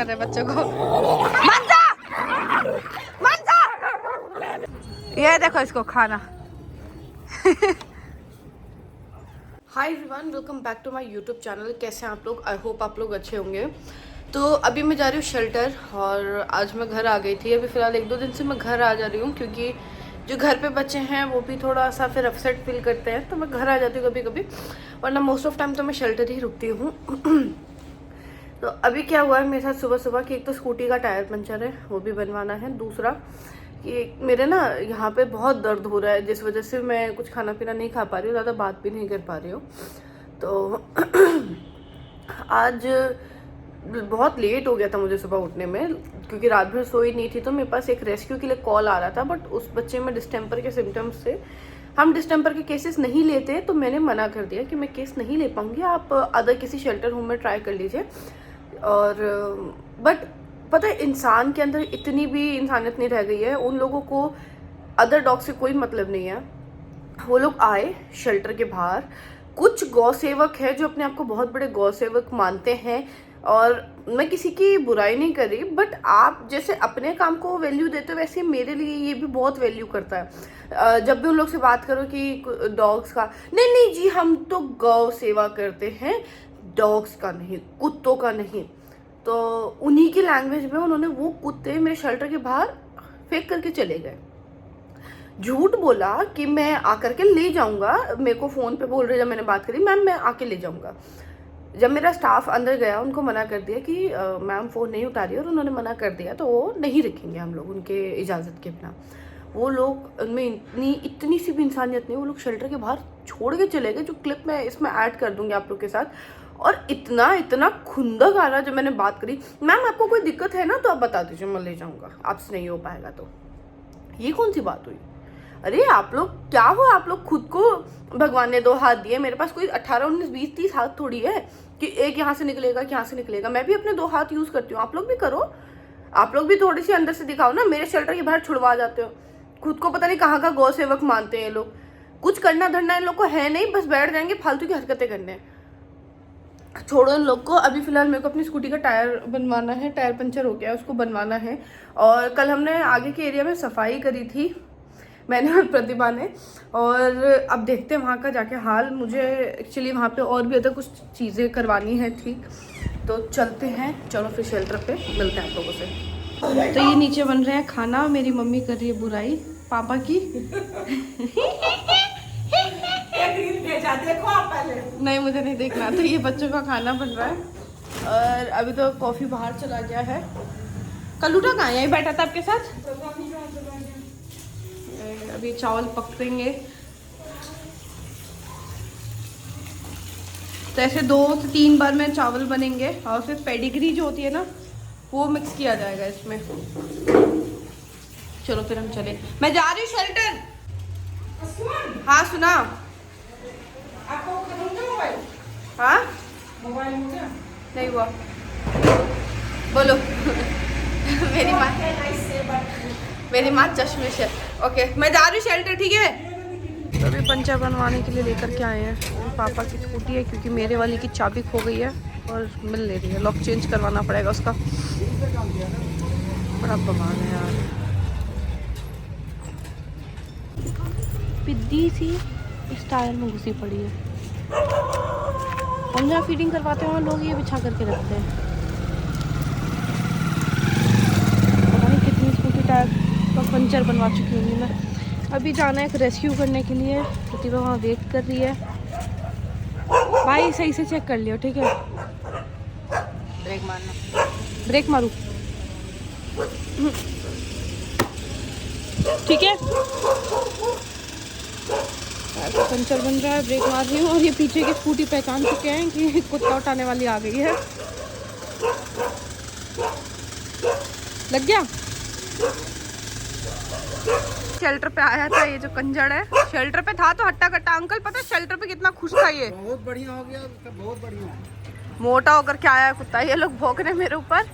कर रहे बच्चों को। मंजा! मंजा! ये देखो इसको खाना। Hi everyone, welcome back to my YouTube channel. कैसे हैं आप लोग? आई होप आप लोग अच्छे होंगे। तो अभी मैं जा रही हूँ शेल्टर और आज मैं घर आ गई थी। अभी फ़िलहाल 1-2 दिन से मैं घर आ जा रही हूँ क्योंकि जो घर पे बच्चे हैं वो भी थोड़ा सा फिर अपसेट फील करते हैं, तो मैं घर आ जाती हूँ कभी कभी, वरना मोस्ट ऑफ टाइम तो मैं शेल्टर ही रुकती हूँ। तो अभी क्या हुआ है मेरे साथ सुबह सुबह कि एक तो स्कूटी का टायर पंचर है, वो भी बनवाना है। दूसरा कि मेरे ना यहाँ पे बहुत दर्द हो रहा है, जिस वजह से मैं कुछ खाना पीना नहीं खा पा रही हूँ, ज़्यादा बात भी नहीं कर पा रही हूँ। तो आज बहुत लेट हो गया था मुझे सुबह उठने में, क्योंकि रात भर सोई नहीं थी। तो मेरे पास एक रेस्क्यू के लिए कॉल आ रहा था, बट उस बच्चे में डिस्टेम्पर के सिम्टम्स थे। हम डिस्टेम्पर के केसेस नहीं लेते, तो मैंने मना कर दिया कि मैं केस नहीं ले पाऊंगी, आप अदर किसी शेल्टर होम में ट्राई कर लीजिए। और बट पता है, इंसान के अंदर इतनी भी इंसानियत नहीं रह गई है, उन लोगों को अदर डॉग से कोई मतलब नहीं है। वो लोग आए शेल्टर के बाहर, कुछ गौ सेवक है जो अपने आप को बहुत बड़े गौ सेवक मानते हैं, और मैं किसी की बुराई नहीं कर रही, बट आप जैसे अपने काम को वैल्यू देते हो वैसे मेरे लिए ये भी बहुत वैल्यू करता है। जब भी उन लोग से बात करो कि डॉग्स का, नहीं नहीं जी हम तो गौ सेवा करते हैं, डॉग्स का नहीं, कुत्तों का नहीं। तो उन्हीं की लैंग्वेज में उन्होंने वो कुत्ते मेरे शेल्टर के बाहर फेंक करके चले गए। झूठ बोला कि मैं आकर के ले जाऊंगा, मेरे को फ़ोन पे बोल रहे, जब मैंने बात करी मैम मैं आके ले जाऊंगा। जब मेरा स्टाफ अंदर गया, उनको मना कर दिया कि मैम फ़ोन नहीं उतारी, और उन्होंने मना कर दिया, तो वो नहीं रखेंगे हम लोग उनके इजाज़त के बिना। वो लोग, उनमें इतनी सी भी इंसानियत नहीं, वो लोग शेल्टर के बाहर छोड़ के चले गए, जो क्लिप मैं इसमें ऐड कर दूंगी आप लोग के साथ। और इतना खुंदक आ रहा, जब मैंने बात करी, मैम आपको कोई दिक्कत है ना तो आप बता दीजिए, मैं ले जाऊँगा, आपसे नहीं हो पाएगा। तो ये कौन सी बात हुई? अरे आप लोग क्या हो, आप लोग खुद को भगवान ने 2 हाथ दिए, मेरे पास कोई 18, 19, 20, 30 हाथ थोड़ी है कि एक यहाँ से निकलेगा कि यहाँ से निकलेगा। मैं भी अपने 2 हाथ यूज़ करती हूँ, आप लोग भी करो, आप लोग भी थोड़ी सी अंदर से दिखाओ ना। मेरे शेल्टर के बाहर छुड़वा जाते हो, खुद को पता नहीं कहाँ का गौ सेवक मानते हैं ये लोग। कुछ करना धरना इन लोग को है नहीं, बस बैठ जाएंगे फालतू की हरकतें करने। छोड़ो इन लोग को। अभी फिलहाल मेरे को अपनी स्कूटी का टायर बनवाना है, टायर पंचर हो गया है, उसको बनवाना है। और कल हमने आगे के एरिया में सफाई करी थी, मैंने और प्रतिभा ने, और अब देखते हैं वहाँ का जाके हाल। मुझे एक्चुअली वहाँ पे और भी अदर कुछ चीज़ें करवानी है, ठीक। तो चलते हैं, चलो फिर शेल्टर पे मिलते हैं आप लोगों से। तो ये नीचे बन रहे हैं खाना, मेरी मम्मी कर रही है बुराई पापा की। देखो आप पहले। नहीं मुझे नहीं देखना। तो ये बच्चों का खाना बन रहा है, और अभी तो कॉफ़ी बाहर चला गया है। कलूटा कहाँ है? यही बैठा था आपके साथ। अभी चावल पकेंगे, तो ऐसे 2 से 3 बार में चावल बनेंगे, और फिर पेडिग्री जो होती है ना, वो मिक्स किया जाएगा इसमें। चलो फिर हम चले, मैं जा रही हूँ शेल्टर। हाँ सुना। आपको मोबाइल? हाँ मोबाइल नहीं हुआ, बोलो। मेरी माँ चश्मे से। ओके मैं जा रही हूँ शेल्टर, ठीक है। तो अभी पंचर बनवाने के लिए लेकर के आए हैं। पापा की स्कूटी है, क्योंकि मेरे वाली की चाबी खो गई है और मिल ले रही है, लॉक चेंज करवाना पड़ेगा उसका। बड़ा बवाल है यार, पिद्दी सी इस टायर में घुसी पड़ी है। हम जहाँ फीडिंग करवाते हैं वहाँ लोग ये बिछा करके रखते हैं। पता नहीं कितनी स्कूटी टायर का पंचर बनवा चुकी हूँ मैं। अभी जाना है एक रेस्क्यू करने के लिए, प्रतिभा वहाँ वेट कर रही है। भाई सही से चेक कर लियो, ठीक है। ब्रेक मारना, ब्रेक मारू, ठीक है। तो पंचर बन रहा है, ब्रेक मार रही हूँ, और ये पीछे की स्कूटी पहचान चुके हैं कि कुत्ता उठाने वाली आ गई है। लग गया। शेल्टर पे आया था ये जो कंजड़ है, शेल्टर पे था तो हट्टा कट्टा। अंकल पता है शेल्टर पे कितना खुश था ये, बहुत बढ़िया हो गया, बहुत बढ़िया। मोटा होकर क्या आया कुत्ता। ये लोग भौंक रहे मेरे ऊपर।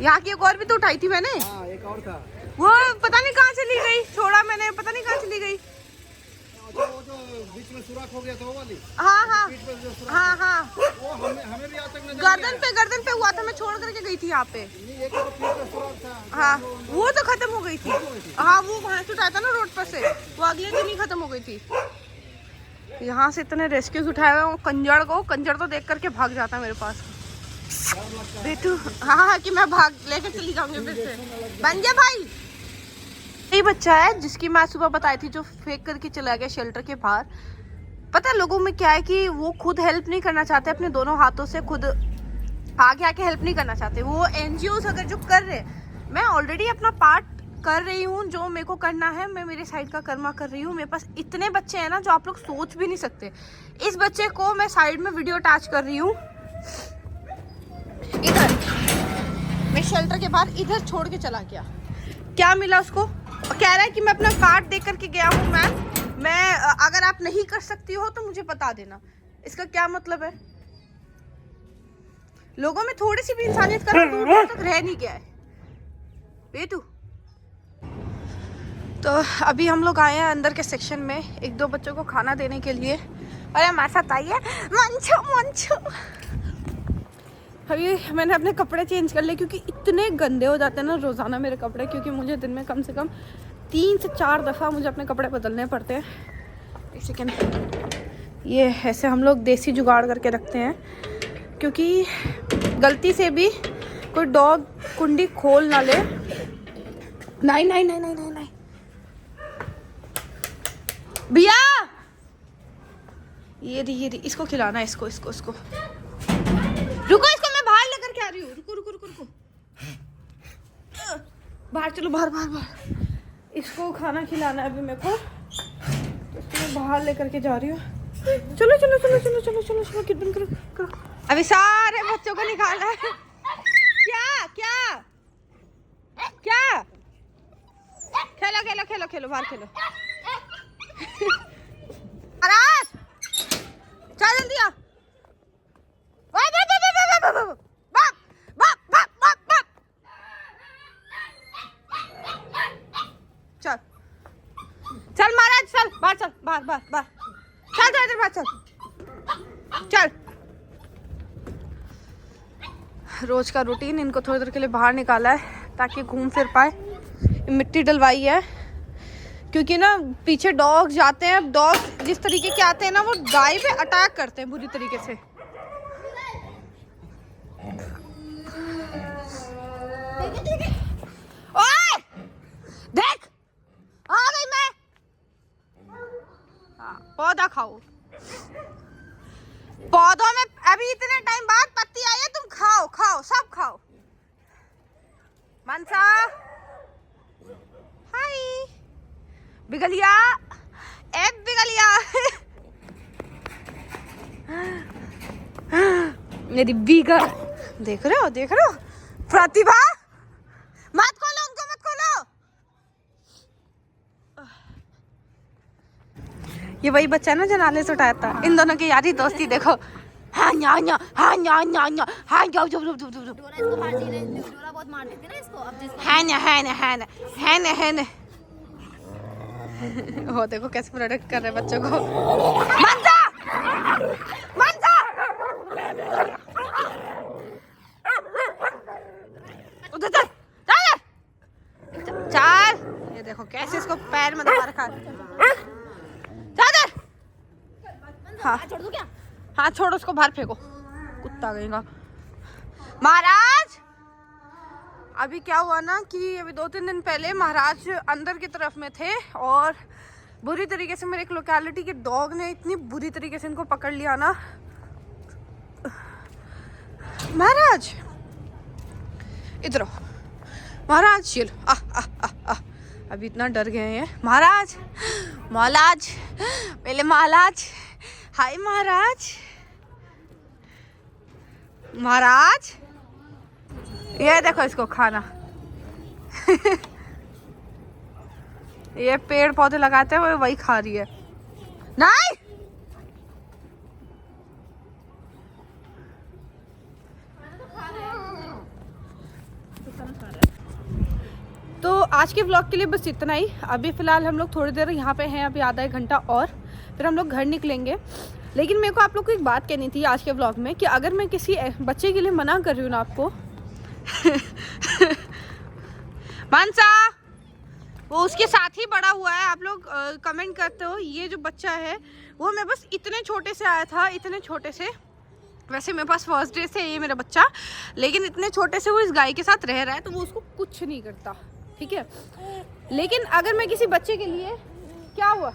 यहाँ की एक और भी तो उठाई थी मैंने। हाँ, एक और था, वो पता नहीं कहाँ चली गई, छोड़ा मैंने, पता नहीं कहाँ चली गई। अच्छा वो जो बीच में सुराख हो गया था वो वाली हाँ हाँ पीठ पे जो सुराख हाँ हाँ, वो हमें भी आज तक नजर नहीं गर्दन पे हुआ था, मैं छोड़ करके गई थी यहाँ पे। आया। नहीं एक तो पीठ पे सुराख था। हाँ वो तो खत्म हो गई थी। हाँ वो वहाँ से उठाया था ना रोड पर से, वो अगले दिन ही खत्म हो गई थी। यहाँ से इतने रेस्क्यूज उठाए हुए हैं, कंजर तो देख करके भाग जाता है मेरे पास। बेटू हाँ हाँ कि मैं भाग लेके चली जाऊंगी फिर से। बन गया भाई। यही बच्चा है जिसकी मैं सुबह बताई थी, जो फेंक करके चला गया शेल्टर के बाहर। पता है लोगों में क्या है कि वो खुद हेल्प नहीं करना चाहते, अपने दोनों हाथों से खुद आगे आके हेल्प नहीं करना चाहते। वो एनजीओज अगर जो कर रहे, मैं ऑलरेडी अपना पार्ट कर रही हूँ, जो मेरे को करना है मैं मेरे साइड का कर्मा कर रही हूँ। मेरे पास इतने बच्चे हैं ना जो आप लोग सोच भी नहीं सकते। इस बच्चे को मैं साइड में वीडियो अटैच कर रही हूँ, इधर मैं शेल्टर के बाहर इधर छोड़ के चला गया। क्या मिला उसको? कह रहा है कि मैं अपना कार्ड दे करके गया हूँ मैम, मैं अगर आप नहीं कर सकती हो तो मुझे बता देना। इसका क्या मतलब है? लोगों में थोड़ी सी भी इंसानियत का दूर दूर तक रह नहीं गया है बेटू। तो अभी हम लोग आए हैं अंदर के सेक्शन में एक दो बच्चों को खाना देने के लिए। अरे हमारे साथ आइए मंचो मंचो। अभी मैंने अपने कपड़े चेंज कर लिए क्योंकि इतने गंदे हो जाते हैं ना रोज़ाना मेरे कपड़े, क्योंकि मुझे दिन में कम से कम 3 से 4 दफ़ा मुझे अपने कपड़े बदलने पड़ते हैं। एक सेकेंड, ये ऐसे हम लोग देसी जुगाड़ करके रखते हैं क्योंकि गलती से भी कोई डॉग कुंडी खोल ना ले। नहीं नहीं नहीं नहीं नहीं नहीं भैया, ये रही इसको खिलाना है, इसको इसको इसको। रुको इसको मैं बाहर लेकर के आ रही हूँ, रुको रुको रुको रुको। बाहर चलो, बाहर बाहर बाहर। इसको खाना खिलाना है अभी मेरे को, तो इसको मैं बाहर लेकर के जा रही हूँ। चलो चलो चलो चलो चलो चलो चलो, किट बंद करो करो। अभी सारे बच्चों को निकालना है। क्या क्या क्या? खेलो खेलो खेलो खेलो, बाहर खेलो। महाराज चल जल्दी आ। चल चल महाराज, चल बाहर, चल बाहर बाहर बाहर, चल इधर बाहर चल चल। रोज का रूटीन, इनको थोड़ी देर के लिए बाहर निकाला है ताकि घूम फिर पाए। मिट्टी डलवाई है क्योंकि ना पीछे डॉग जाते हैं। डॉग जिस तरीके के आते हैं ना, वो गाय पे अटैक करते हैं बुरी तरीके से। ओए देख आ गई मैं। हाँ, पौधा खाओ। पौधों में अभी इतने टाइम बाद पत्ती आई है, तुम खाओ खाओ सब खाओ। मनसा हाय बिगलिया, ए बिगलिया। मेरी बीगा, देख रहे हो देख रहे हो? प्रतिभा मत खोलो उनको, मत खोलो। ये वही बच्चा है ना जो नाले से उठाया था। इन दोनों की यारी दोस्ती देखो। हाँ न्या न्या, हाँ न्या न्या न्या, हाँ जाओ जाओ जाओ जाओ जाओ। बहुत मार देती ना इसको, अब जिसको है ना है ना है ना है ना है ना। हो देखो कैसे प्रोटेक्ट कर रहे हैं बच्चों को। मनसा मनसा उधर चल चल चल। ये देखो कैसे इसको पैर में दबा रखा है। चल हाँ छोड़ दूं क्या? हाँ छोड़ो उसको, बाहर फेंको, कुत्ता गएगा। महाराज अभी क्या हुआ ना कि अभी 2-3 दिन पहले महाराज अंदर की तरफ में थे और बुरी तरीके से मेरे एक लोकेलिटी के डॉग ने इतनी बुरी तरीके से इनको पकड़ लिया ना। महाराज इधर आओ महाराज, ये लो आ आ आ आ। अभी इतना डर गए हैं महाराज। महाराज पहले महाराज, हाय महाराज। महाराज ये देखो इसको खाना। ये पेड़ पौधे लगाते हैं, वही खा रही है। नहीं तो आज के व्लॉग के लिए बस इतना ही। अभी फ़िलहाल हम लोग थोड़ी देर यहाँ पे हैं, अभी आधा 1 घंटा और फिर हम लोग घर निकलेंगे। लेकिन मेरे को आप लोग को एक बात कहनी थी आज के व्लॉग में कि अगर मैं किसी बच्चे के लिए मना कर रही हूँ ना आपको मानसा वो उसके साथ ही बड़ा हुआ है। आप लोग कमेंट करते हो ये जो बच्चा है वो मैं बस इतने छोटे से आया था, इतने छोटे से। वैसे मेरे पास फर्स्ट डे से ये मेरा बच्चा, लेकिन इतने छोटे से वो इस गाय के साथ रह रहा है तो वो उसको कुछ नहीं करता, ठीक है। लेकिन अगर मैं किसी बच्चे के लिए, क्या हुआ,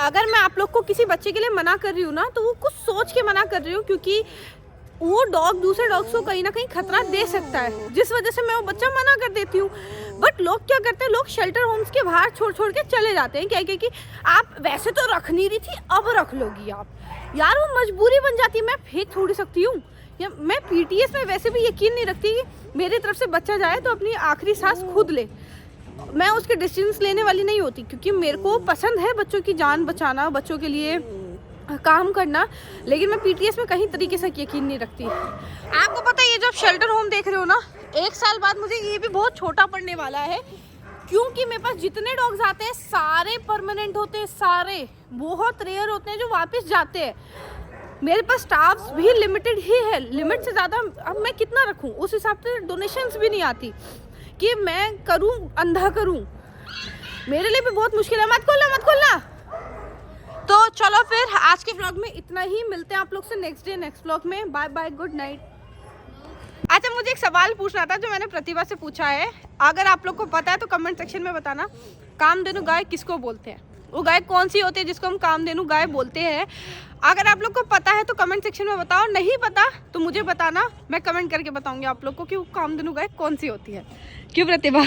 अगर मैं आप लोग को किसी बच्चे के लिए मना कर रही हूँ ना तो वो कुछ सोच के मना कर रही हूँ, क्योंकि वो डॉग दूसरे डॉग्स को कहीं ना कहीं खतरा दे सकता है, जिस वजह से मैं वो बच्चा मना कर देती हूँ। बट लोग क्या करते हैं, लोग शेल्टर होम्स के बाहर छोड़ छोड़ के चले जाते हैं, क्या कि आप वैसे तो रख नहीं रही थी अब रख लोगी आप। यार वो मजबूरी बन जाती है, मैं फेंक थोड़ी सकती हूँ। या मैं पीटीएस में वैसे भी यकीन नहीं रखती कि मेरी तरफ से बच्चा जाए तो अपनी आखिरी सांस खुद ले, मैं उसके डिसीजंस लेने वाली नहीं होती, क्योंकि मेरे को पसंद है बच्चों की जान बचाना, बच्चों के लिए काम करना। लेकिन मैं पीटीएस में कहीं तरीके से यकीन नहीं रखती। आपको पता है ये जो आप शेल्टर होम देख रहे हो ना, 1 साल बाद मुझे ये भी बहुत छोटा पड़ने वाला है, क्योंकि मेरे पास जितने डॉग्स आते हैं सारे परमानेंट होते हैं, सारे बहुत रेयर होते हैं जो वापस जाते हैं। मेरे पास स्टाफ्स भी लिमिटेड ही है, लिमिट से ज़्यादा अब मैं कितना रखूँ, उस हिसाब से डोनेशंस भी नहीं आती कि मैं करूँ अंधा करूँ, मेरे लिए भी बहुत मुश्किल है। मत खोलना। तो चलो फिर आज के व्लॉग में इतना ही, मिलते हैं आप लोग से नेक्स्ट डे नेक्स्ट व्लॉग में। Bye bye, good night. अच्छा मुझे एक सवाल पूछना था जो मैंने प्रतिभा से पूछा है, अगर आप लोग को पता है तो कमेंट सेक्शन में बताना। कामधेनु गाय किसको बोलते हैं, वो गाय कौन सी होती है जिसको हम कामधेनु गाय बोलते हैं? अगर आप लोग को पता है तो कमेंट सेक्शन में बताओ, नहीं पता तो मुझे बताना, मैं कमेंट करके बताऊंगी आप लोग को कि वो कामधेनु गाय कौन सी होती है। क्यों प्रतिभा?